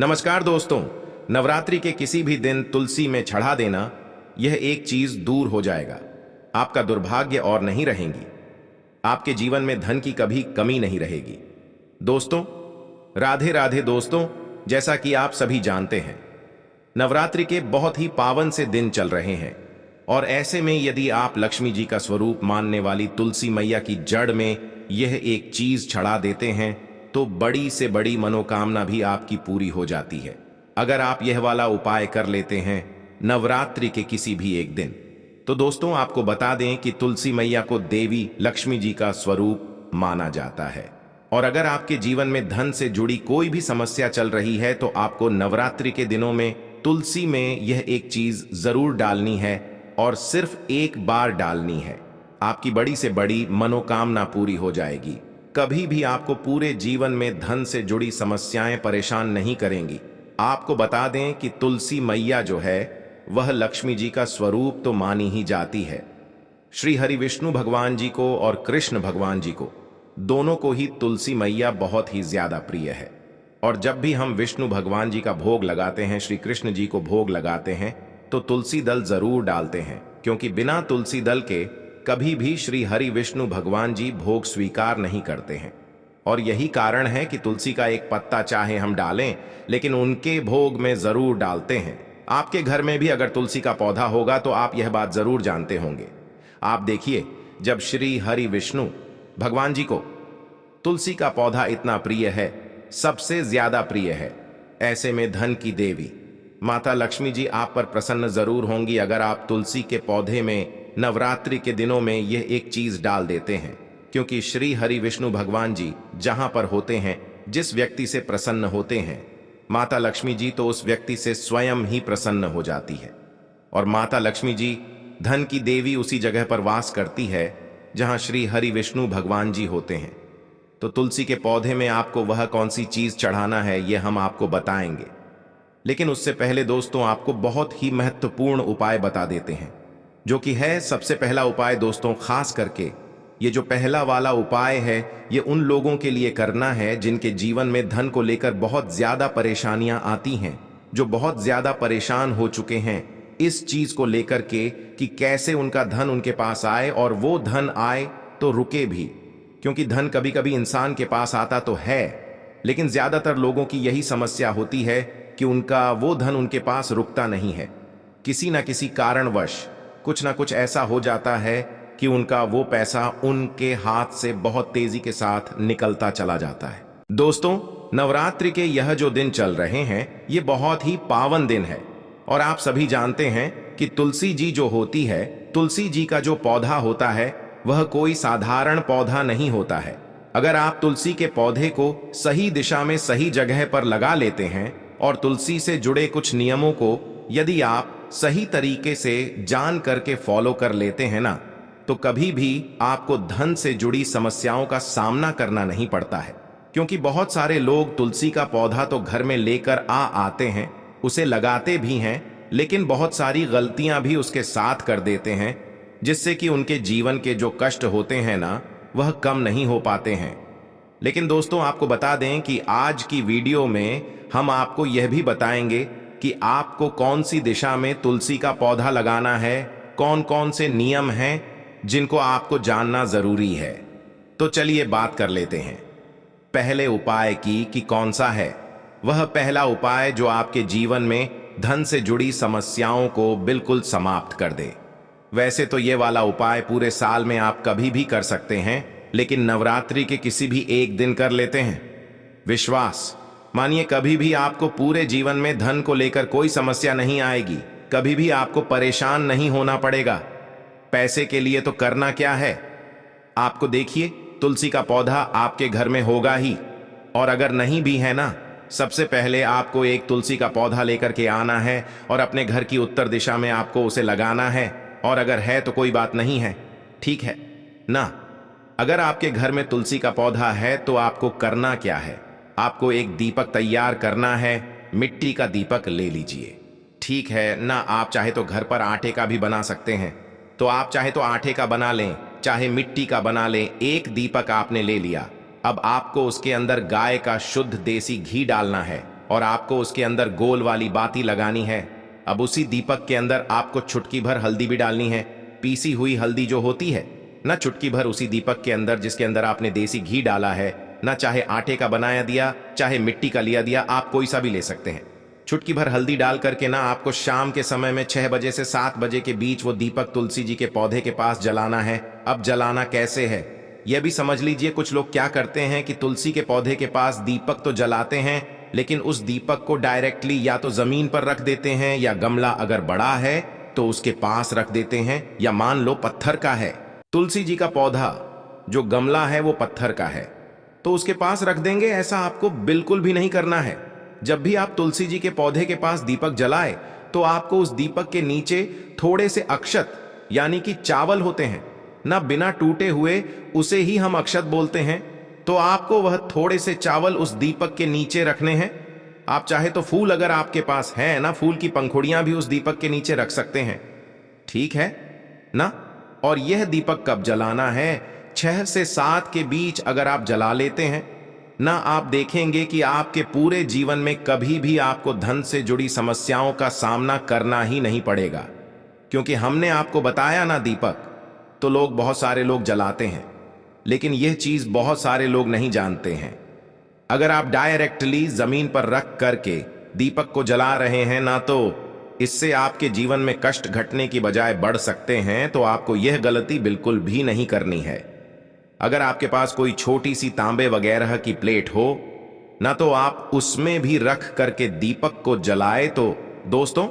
नमस्कार दोस्तों। नवरात्रि के किसी भी दिन तुलसी में चढ़ा देना, यह एक चीज दूर हो जाएगा। आपका दुर्भाग्य और नहीं रहेंगी। आपके जीवन में धन की कभी कमी नहीं रहेगी। दोस्तों, राधे राधे दोस्तों। जैसा कि आप सभी जानते हैं, नवरात्रि के बहुत ही पावन से दिन चल रहे हैं और ऐसे में यदि आप लक्ष्मी जी का स्वरूप मानने वाली तुलसी मैया की जड़ में यह एक चीज चढ़ा देते हैं तो बड़ी से बड़ी मनोकामना भी आपकी पूरी हो जाती है। अगर आप यह वाला उपाय कर लेते हैं नवरात्रि के किसी भी एक दिन, तो दोस्तों आपको बता दें कि तुलसी मैया को देवी लक्ष्मी जी का स्वरूप माना जाता है। और अगर आपके जीवन में धन से जुड़ी कोई भी समस्या चल रही है तो आपको नवरात्रि के दिनों में तुलसी में यह एक चीज जरूर डालनी है और सिर्फ एक बार डालनी है। आपकी बड़ी से बड़ी मनोकामना पूरी हो जाएगी। कभी भी आपको पूरे जीवन में धन से जुड़ी समस्याएं परेशान नहीं करेंगी। आपको बता दें कि तुलसी मैया जो है वह लक्ष्मी जी का स्वरूप तो मानी ही जाती है। श्री हरि विष्णु भगवान जी को और कृष्ण भगवान जी को, दोनों को ही तुलसी मैया बहुत ही ज्यादा प्रिय है। और जब भी हम विष्णु भगवान जी का भोग लगाते हैं, श्री कृष्ण जी को भोग लगाते हैं, तो तुलसी दल जरूर डालते हैं, क्योंकि बिना तुलसी दल के कभी भी श्री हरि विष्णु भगवान जी भोग स्वीकार नहीं करते हैं। और यही कारण है कि तुलसी का एक पत्ता चाहे हम डालें, लेकिन उनके भोग में जरूर डालते हैं। आपके घर में भी अगर तुलसी का पौधा होगा तो आप यह बात जरूर जानते होंगे। आप देखिए, जब श्री हरि विष्णु भगवान जी को तुलसी का पौधा इतना प्रिय है, सबसे ज्यादा प्रिय है, ऐसे में धन की देवी माता लक्ष्मी जी आप पर प्रसन्न जरूर होंगी अगर आप तुलसी के पौधे में नवरात्रि के दिनों में यह एक चीज डाल देते हैं। क्योंकि श्री हरि विष्णु भगवान जी जहां पर होते हैं, जिस व्यक्ति से प्रसन्न होते हैं, माता लक्ष्मी जी तो उस व्यक्ति से स्वयं ही प्रसन्न हो जाती है। और माता लक्ष्मी जी धन की देवी उसी जगह पर वास करती है जहां श्री हरि विष्णु भगवान जी होते हैं। तो तुलसी के पौधे में आपको वह कौन सी चीज चढ़ाना है यह हम आपको बताएंगे, लेकिन उससे पहले दोस्तों आपको बहुत ही महत्वपूर्ण उपाय बता देते हैं, जो कि है सबसे पहला उपाय। दोस्तों, खास करके ये जो पहला वाला उपाय है, ये उन लोगों के लिए करना है जिनके जीवन में धन को लेकर बहुत ज्यादा परेशानियां आती हैं, जो बहुत ज्यादा परेशान हो चुके हैं इस चीज को लेकर के कि कैसे उनका धन उनके पास आए और वो धन आए तो रुके भी। क्योंकि धन कभी कभी इंसान के पास आता तो है, लेकिन ज्यादातर लोगों की यही समस्या होती है कि उनका वो धन उनके पास रुकता नहीं है। किसी ना किसी कारणवश कुछ ना कुछ ऐसा हो जाता है कि उनका वो पैसा उनके हाथ से बहुत तेजी के साथ निकलता चला जाता है। दोस्तों, नवरात्रि के यह जो दिन चल रहे हैं, ये बहुत ही पावन दिन है। और आप सभी जानते हैं कि तुलसी जी जो होती है, तुलसी जी का जो पौधा होता है वह कोई साधारण पौधा नहीं होता है। अगर आप तुलसी के पौधे को सही दिशा में सही जगह पर लगा लेते हैं और तुलसी से जुड़े कुछ नियमों को यदि आप सही तरीके से जान करके फॉलो कर लेते हैं ना, तो कभी भी आपको धन से जुड़ी समस्याओं का सामना करना नहीं पड़ता है। क्योंकि बहुत सारे लोग तुलसी का पौधा तो घर में लेकर आते हैं, उसे लगाते भी हैं, लेकिन बहुत सारी गलतियां भी उसके साथ कर देते हैं, जिससे कि उनके जीवन के जो कष्ट होते हैं ना, वह कम नहीं हो पाते हैं। लेकिन दोस्तों, आपको बता दें कि आज की वीडियो में हम आपको यह भी बताएंगे कि आपको कौन सी दिशा में तुलसी का पौधा लगाना है, कौन कौन से नियम हैं जिनको आपको जानना जरूरी है। तो चलिए बात कर लेते हैं पहले उपाय की कि कौन सा है। वह पहला उपाय जो आपके जीवन में धन से जुड़ी समस्याओं को बिल्कुल समाप्त कर दे। वैसे तो ये वाला उपाय पूरे साल में आप कभी भी कर सकते हैं, लेकिन नवरात्रि के किसी भी एक दिन कर लेते हैं। विश्वास मानिए, कभी भी आपको पूरे जीवन में धन को लेकर कोई समस्या नहीं आएगी। कभी भी आपको परेशान नहीं होना पड़ेगा। पैसे के लिए तो करना क्या है, आपको देखिए, तुलसी का पौधा आपके घर में होगा ही। और अगर नहीं भी है ना, सबसे पहले आपको एक तुलसी का पौधा लेकर के आना है और अपने घर की उत्तर दिशा में आपको उसे लगाना है। और अगर है तो कोई बात नहीं है, ठीक है ना। अगर आपके घर में तुलसी का पौधा है तो आपको करना क्या है, आपको एक दीपक तैयार करना है। मिट्टी का दीपक ले लीजिए, ठीक है ना। आप चाहे तो घर पर आटे का भी बना सकते हैं, तो आप चाहे तो आटे का बना लें, चाहे मिट्टी का बना लें। एक दीपक आपने ले लिया। अब आपको उसके अंदर गाय का शुद्ध देसी घी डालना है और आपको उसके अंदर गोल वाली बाती लगानी है। अब उसी दीपक के अंदर आपको चुटकी भर हल्दी भी डालनी है, पीसी हुई हल्दी जो होती है ना, चुटकी भर उसी दीपक के अंदर जिसके अंदर आपने देसी घी डाला है ना, चाहे आटे का बनाया दिया चाहे मिट्टी का लिया दिया, आप कोई सा भी ले सकते हैं। चुटकी भर हल्दी डाल करके ना आपको शाम के समय में 6 बजे से 7 बजे के बीच वो दीपक तुलसी जी के पौधे के पास जलाना है। अब जलाना कैसे है यह भी समझ लीजिए। कुछ लोग क्या करते हैं कि तुलसी के पौधे के पास दीपक तो जलाते हैं, लेकिन उस दीपक को डायरेक्टली या तो जमीन पर रख देते हैं, या गमला अगर बड़ा है तो उसके पास रख देते हैं, या मान लो पत्थर का है, तुलसी जी का पौधा जो गमला है वो पत्थर का है तो उसके पास रख देंगे। ऐसा आपको बिल्कुल भी नहीं करना है। जब भी आप तुलसी जी के पौधे के पास दीपक जलाए तो आपको उस दीपक के नीचे थोड़े से अक्षत यानी कि चावल होते हैं ना, बिना टूटे हुए, उसे ही हम अक्षत बोलते हैं, तो आपको वह थोड़े से चावल उस दीपक के नीचे रखने हैं। आप चाहे तो फूल अगर आपके पास है ना, फूल की पंखुड़ियां भी उस दीपक के नीचे रख सकते हैं, ठीक है ना। और यह दीपक कब जलाना है? 6 से 7 के बीच अगर आप जला लेते हैं ना, आप देखेंगे कि आपके पूरे जीवन में कभी भी आपको धन से जुड़ी समस्याओं का सामना करना ही नहीं पड़ेगा। क्योंकि हमने आपको बताया ना, दीपक तो लोग, बहुत सारे लोग जलाते हैं, लेकिन यह चीज बहुत सारे लोग नहीं जानते हैं। अगर आप डायरेक्टली जमीन पर रख करके दीपक को जला रहे हैं ना, तो इससे आपके जीवन में कष्ट घटने की बजाय बढ़ सकते हैं। तो आपको यह गलती बिल्कुल भी नहीं करनी है। अगर आपके पास कोई छोटी सी तांबे वगैरह की प्लेट हो ना, तो आप उसमें भी रख करके दीपक को जलाए। तो दोस्तों,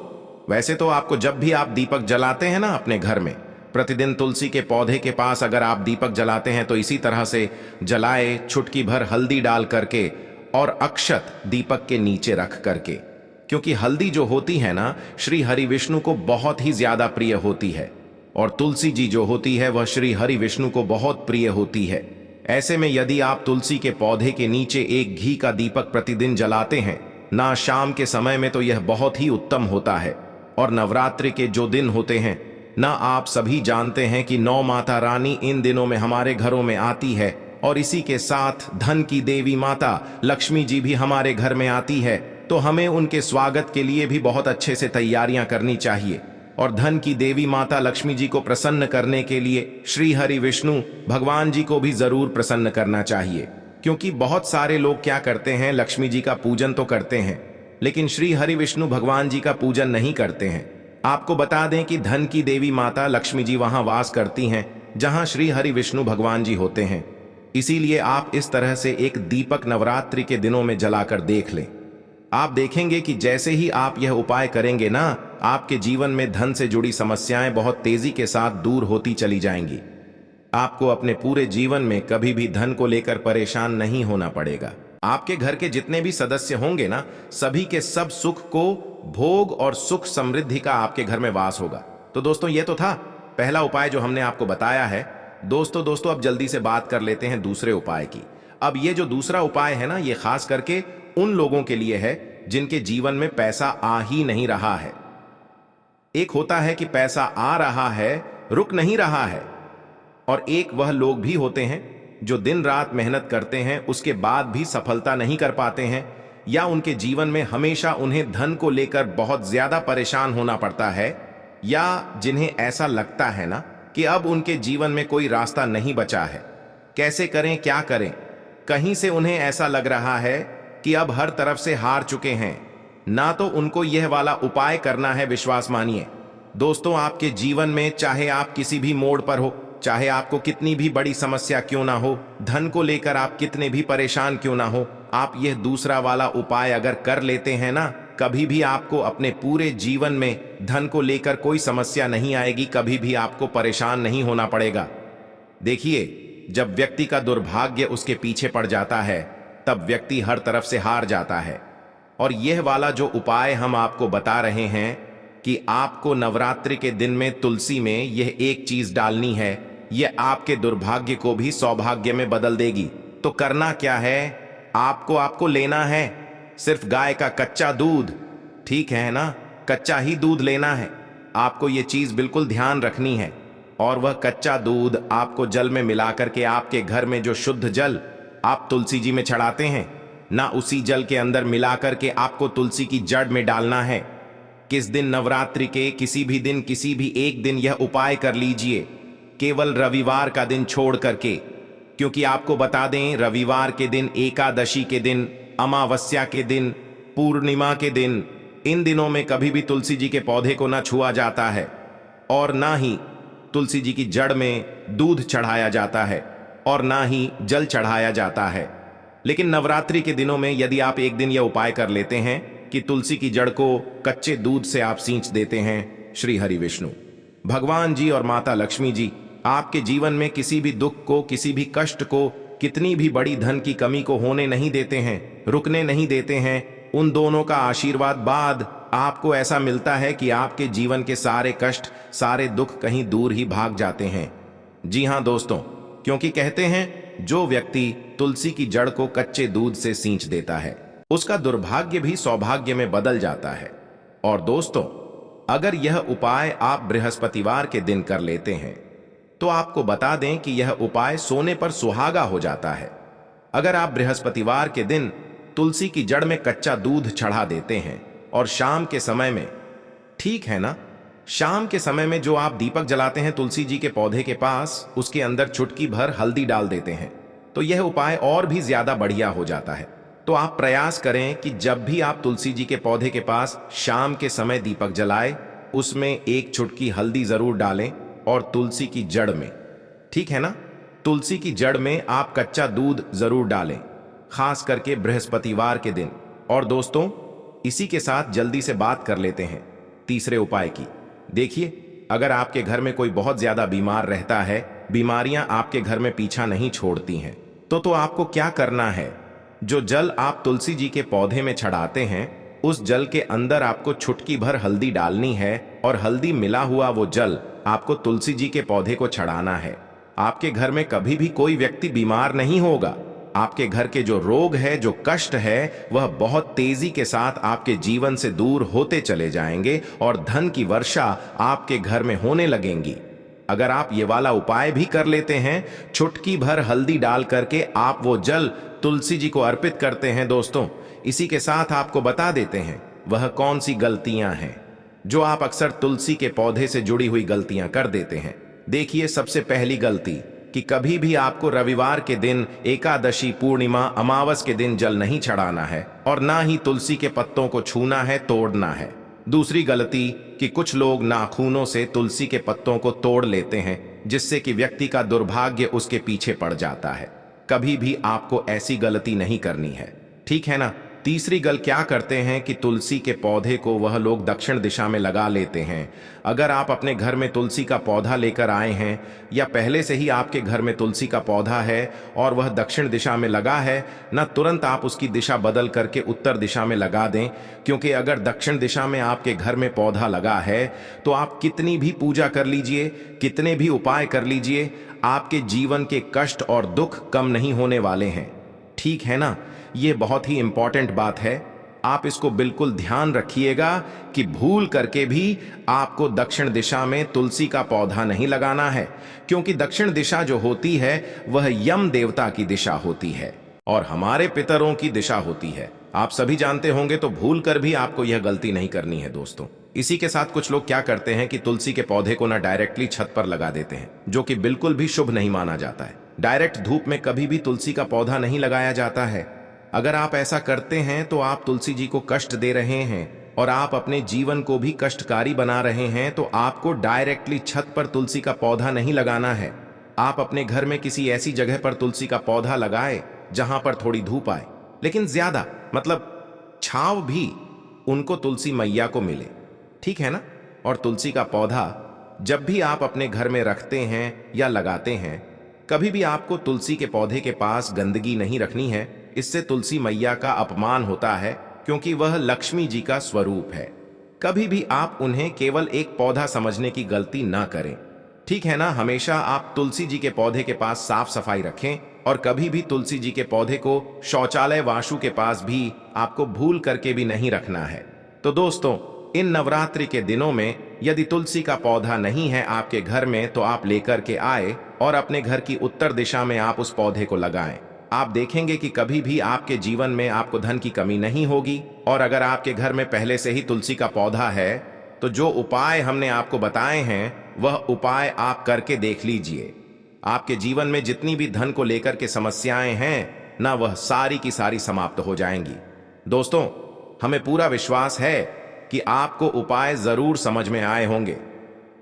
वैसे तो आपको जब भी आप दीपक जलाते हैं ना अपने घर में, प्रतिदिन तुलसी के पौधे के पास अगर आप दीपक जलाते हैं तो इसी तरह से जलाए, चुटकी भर हल्दी डाल करके और अक्षत दीपक के नीचे रख करके। क्योंकि हल्दी जो होती है ना, श्री हरि विष्णु को बहुत ही ज्यादा प्रिय होती है, और तुलसी जी जो होती है वह श्री हरि विष्णु को बहुत प्रिय होती है। ऐसे में यदि आप तुलसी के पौधे के नीचे एक घी का दीपक प्रतिदिन जलाते हैं ना, शाम के समय में, तो यह बहुत ही उत्तम होता है। और नवरात्रि के जो दिन होते हैं ना, आप सभी जानते हैं कि 9 माता रानी इन दिनों में हमारे घरों में आती है, और इसी के साथ धन की देवी माता लक्ष्मी जी भी हमारे घर में आती है। तो हमें उनके स्वागत के लिए भी बहुत अच्छे से तैयारियां करनी चाहिए। और धन की देवी माता लक्ष्मी जी को प्रसन्न करने के लिए श्री हरि विष्णु भगवान जी को भी जरूर प्रसन्न करना चाहिए। क्योंकि बहुत सारे लोग क्या करते हैं, लक्ष्मी जी का पूजन तो करते हैं, लेकिन श्री हरि विष्णु भगवान जी का पूजन नहीं करते हैं। आपको बता दें कि धन की देवी माता लक्ष्मी जी वहां वास करती हैं जहां श्री हरि विष्णु भगवान जी होते हैं। इसीलिए आप इस तरह से एक दीपक नवरात्रि के दिनों में जलाकर देख लें। आप देखेंगे कि जैसे ही आप यह उपाय करेंगे ना, आपके जीवन में धन से जुड़ी समस्याएं बहुत तेजी के साथ दूर होती चली जाएंगी। आपको अपने पूरे जीवन में कभी भी धन को लेकर परेशान नहीं होना पड़ेगा। आपके घर के जितने भी सदस्य होंगे ना, सभी के सब सुख को, भोग और सुख समृद्धि का आपके घर में वास होगा। तो दोस्तों, ये तो था पहला उपाय जो हमने आपको बताया है। दोस्तों अब जल्दी से बात कर लेते हैं दूसरे उपाय की। अब ये जो दूसरा उपाय है ना, ये खास करके उन लोगों के लिए है जिनके जीवन में पैसा आ ही नहीं रहा है। एक होता है कि पैसा आ रहा है, रुक नहीं रहा है, और एक वह लोग भी होते हैं जो दिन रात मेहनत करते हैं, उसके बाद भी सफलता नहीं कर पाते हैं, या उनके जीवन में हमेशा उन्हें धन को लेकर बहुत ज्यादा परेशान होना पड़ता है, या जिन्हें ऐसा लगता है ना कि अब उनके जीवन में कोई रास्ता नहीं बचा है, कैसे करें, क्या करें। कहीं से उन्हें ऐसा लग रहा है कि अब हर तरफ से हार चुके हैं ना, तो उनको यह वाला उपाय करना है। विश्वास मानिए दोस्तों, आपके जीवन में चाहे आप किसी भी मोड़ पर हो, चाहे आपको कितनी भी बड़ी समस्या क्यों ना हो, धन को लेकर आप कितने भी परेशान क्यों ना हो, आप यह दूसरा वाला उपाय अगर कर लेते हैं ना, कभी भी आपको अपने पूरे जीवन में धन को लेकर कोई समस्या नहीं आएगी, कभी भी आपको परेशान नहीं होना पड़ेगा। देखिए, जब व्यक्ति का दुर्भाग्य उसके पीछे पड़ जाता है, तब व्यक्ति हर तरफ से हार जाता है। और यह वाला जो उपाय हम आपको बता रहे हैं कि आपको नवरात्रि के दिन में तुलसी में यह एक चीज डालनी है, यह आपके दुर्भाग्य को भी सौभाग्य में बदल देगी। तो करना क्या है, आपको लेना है सिर्फ गाय का कच्चा दूध, ठीक है ना, कच्चा ही दूध लेना है। आपको यह चीज बिल्कुल ध्यान रखनी है। और वह कच्चा दूध आपको जल में मिला करके आपके घर में जो शुद्ध जल आप तुलसी जी में चढ़ाते हैं ना उसी जल के अंदर मिलाकर के आपको तुलसी की जड़ में डालना है। किस दिन नवरात्रि के किसी भी दिन, किसी भी एक दिन यह उपाय कर लीजिए, केवल रविवार का दिन छोड़ करके। क्योंकि आपको बता दें, रविवार के दिन, एकादशी के दिन, अमावस्या के दिन, पूर्णिमा के दिन, इन दिनों में कभी भी तुलसी जी के पौधे को ना छुआ जाता है और ना ही तुलसी जी की जड़ में दूध चढ़ाया जाता है और ना ही जल चढ़ाया जाता है। लेकिन नवरात्रि के दिनों में यदि आप एक दिन यह उपाय कर लेते हैं कि तुलसी की जड़ को कच्चे दूध से आप सींच देते हैं, श्री हरि विष्णु भगवान जी और माता लक्ष्मी जी आपके जीवन में किसी भी दुख को, किसी भी कष्ट को, कितनी भी बड़ी धन की कमी को होने नहीं देते हैं, रुकने नहीं देते हैं। उन दोनों का आशीर्वाद बाद आपको ऐसा मिलता है कि आपके जीवन के सारे कष्ट, सारे दुख कहीं दूर ही भाग जाते हैं। जी हां दोस्तों, क्योंकि कहते हैं जो व्यक्ति तुलसी की जड़ को कच्चे दूध से सींच देता है उसका दुर्भाग्य भी सौभाग्य में बदल जाता है। और दोस्तों, अगर यह उपाय आप बृहस्पतिवार के दिन कर लेते हैं तो आपको बता दें कि यह उपाय सोने पर सुहागा हो जाता है। अगर आप बृहस्पतिवार के दिन तुलसी की जड़ में कच्चा दूध चढ़ा देते हैं और शाम के समय में, ठीक है ना, शाम के समय में जो आप दीपक जलाते हैं तुलसी जी के पौधे के पास, उसके अंदर चुटकी भर हल्दी डाल देते हैं तो यह उपाय और भी ज्यादा बढ़िया हो जाता है। तो आप प्रयास करें कि जब भी आप तुलसी जी के पौधे के पास शाम के समय दीपक जलाएं, उसमें एक चुटकी हल्दी जरूर डालें और तुलसी की जड़ में, ठीक है ना, तुलसी की जड़ में आप कच्चा दूध जरूर डालें, खास करके बृहस्पतिवार के दिन। और दोस्तों, इसी के साथ जल्दी से बात कर लेते हैं तीसरे उपाय की। देखिए, अगर आपके घर में कोई बहुत ज्यादा बीमार रहता है, बीमारियां आपके घर में पीछा नहीं छोड़ती हैं, तो आपको क्या करना है, जो जल आप तुलसी जी के पौधे में चढ़ाते हैं उस जल के अंदर आपको चुटकी भर हल्दी डालनी है और हल्दी मिला हुआ वो जल आपको तुलसी जी के पौधे को चढ़ाना है। आपके घर में कभी भी कोई व्यक्ति बीमार नहीं होगा। आपके घर के जो रोग है, जो कष्ट है, वह बहुत तेजी के साथ आपके जीवन से दूर होते चले जाएंगे और धन की वर्षा आपके घर में होने लगेंगी। अगर आप ये वाला उपाय भी कर लेते हैं, चुटकी भर हल्दी डाल करके आप वो जल तुलसी जी को अर्पित करते हैं दोस्तों, इसी के साथ आपको बता देते हैं वह कौन सी गलतियां हैं जो आप अक्सर तुलसी के पौधे से जुड़ी हुई गलतियां कर देते हैं। देखिए, सबसे पहली गलती कि कभी भी आपको रविवार के दिन, एकादशी, पूर्णिमा, अमावस के दिन जल नहीं चढ़ाना है और ना ही तुलसी के पत्तों को छूना है, तोड़ना है। दूसरी गलती कि कुछ लोग नाखूनों से तुलसी के पत्तों को तोड़ लेते हैं, जिससे कि व्यक्ति का दुर्भाग्य उसके पीछे पड़ जाता है। कभी भी आपको ऐसी गलती नहीं करनी है, ठीक है ना। तीसरी गल क्या करते हैं कि तुलसी के पौधे को वह लोग दक्षिण दिशा में लगा लेते हैं। अगर आप अपने घर में तुलसी का पौधा लेकर आए हैं या पहले से ही आपके घर में तुलसी का पौधा है और वह दक्षिण दिशा में लगा है, ना तुरंत आप उसकी दिशा बदल करके उत्तर दिशा में लगा दें, क्योंकि अगर दक्षिण दिशा में आपके घर में पौधा लगा है तो आप कितनी भी पूजा कर लीजिए, कितने भी उपाय कर लीजिए, आपके जीवन के कष्ट और दुख कम नहीं होने वाले हैं, ठीक है ना। ये बहुत ही इंपॉर्टेंट बात है, आप इसको बिल्कुल ध्यान रखिएगा कि भूल करके भी आपको दक्षिण दिशा में तुलसी का पौधा नहीं लगाना है, क्योंकि दक्षिण दिशा जो होती है वह यम देवता की दिशा होती है और हमारे पितरों की दिशा होती है। आप सभी जानते होंगे, तो भूल कर भी आपको यह गलती नहीं करनी है दोस्तों। इसी के साथ कुछ लोग क्या करते हैं कि तुलसी के पौधे को ना डायरेक्टली छत पर लगा देते हैं, जो कि बिल्कुल भी शुभ नहीं माना जाता है। डायरेक्ट धूप में कभी भी तुलसी का पौधा नहीं लगाया जाता है। अगर आप ऐसा करते हैं तो आप तुलसी जी को कष्ट दे रहे हैं और आप अपने जीवन को भी कष्टकारी बना रहे हैं। तो आपको डायरेक्टली छत पर तुलसी का पौधा नहीं लगाना है। आप अपने घर में किसी ऐसी जगह पर तुलसी का पौधा लगाए जहां पर थोड़ी धूप आए, लेकिन ज्यादा मतलब छांव भी उनको तुलसी मैया को मिले, ठीक है ना। और तुलसी का पौधा जब भी आप अपने घर में रखते हैं या लगाते हैं, कभी भी आपको तुलसी के पौधे के पास गंदगी नहीं रखनी है। इससे तुलसी मैया का अपमान होता है, क्योंकि वह लक्ष्मी जी का स्वरूप है। कभी भी आप उन्हें केवल एक पौधा समझने की गलती ना करें, ठीक है ना। हमेशा आप तुलसी जी के पौधे के पास साफ सफाई रखें और कभी भी तुलसी जी के पौधे को शौचालय वाशु के पास भी आपको भूल करके भी नहीं रखना है। तो दोस्तों, इन नवरात्रि के दिनों में यदि तुलसी का पौधा नहीं है आपके घर में, तो आप लेकर के आए और अपने घर की उत्तर दिशा में आप उस पौधे को लगाएं। आप देखेंगे कि कभी भी आपके जीवन में आपको धन की कमी नहीं होगी। और अगर आपके घर में पहले से ही तुलसी का पौधा है तो जो उपाय हमने आपको बताए हैं वह उपाय आप करके देख लीजिए। आपके जीवन में जितनी भी धन को लेकर के समस्याएं हैं ना, वह सारी की सारी समाप्त हो जाएंगी। दोस्तों, हमें पूरा विश्वास है कि आपको उपाय जरूर समझ में आए होंगे,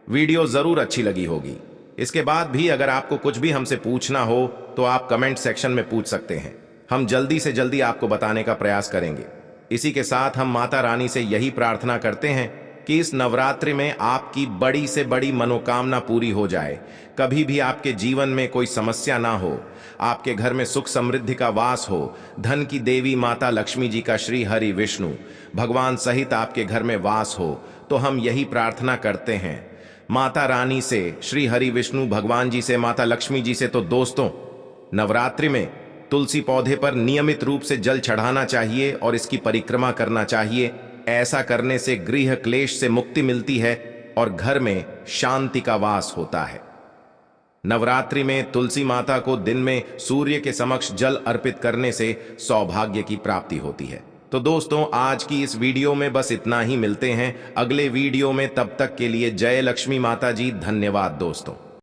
वीडियो जरूर अच्छी लगी होगी। इसके बाद भी अगर आपको कुछ भी हमसे पूछना हो तो आप कमेंट सेक्शन में पूछ सकते हैं। हम जल्दी से जल्दी आपको बताने का प्रयास करेंगे। इसी के साथ हम माता रानी से यही प्रार्थना करते हैं कि इस नवरात्रि में आपकी बड़ी से बड़ी मनोकामना पूरी हो जाए, कभी भी आपके जीवन में कोई समस्या ना हो, आपके घर में सुख समृद्धि का वास हो, धन की देवी माता लक्ष्मी जी का श्री हरि विष्णु भगवान सहित आपके घर में वास हो। तो हम यही प्रार्थना करते हैं माता रानी से, श्री हरि विष्णु भगवान जी से, माता लक्ष्मी जी से। तो दोस्तों, नवरात्रि में तुलसी पौधे पर नियमित रूप से जल चढ़ाना चाहिए और इसकी परिक्रमा करना चाहिए। ऐसा करने से गृह क्लेश से मुक्ति मिलती है और घर में शांति का वास होता है। नवरात्रि में तुलसी माता को दिन में सूर्य के समक्ष जल अर्पित करने से सौभाग्य की प्राप्ति होती है। तो दोस्तों, आज की इस वीडियो में बस इतना ही। मिलते हैं अगले वीडियो में, तब तक के लिए जय लक्ष्मी माता जी। धन्यवाद दोस्तों।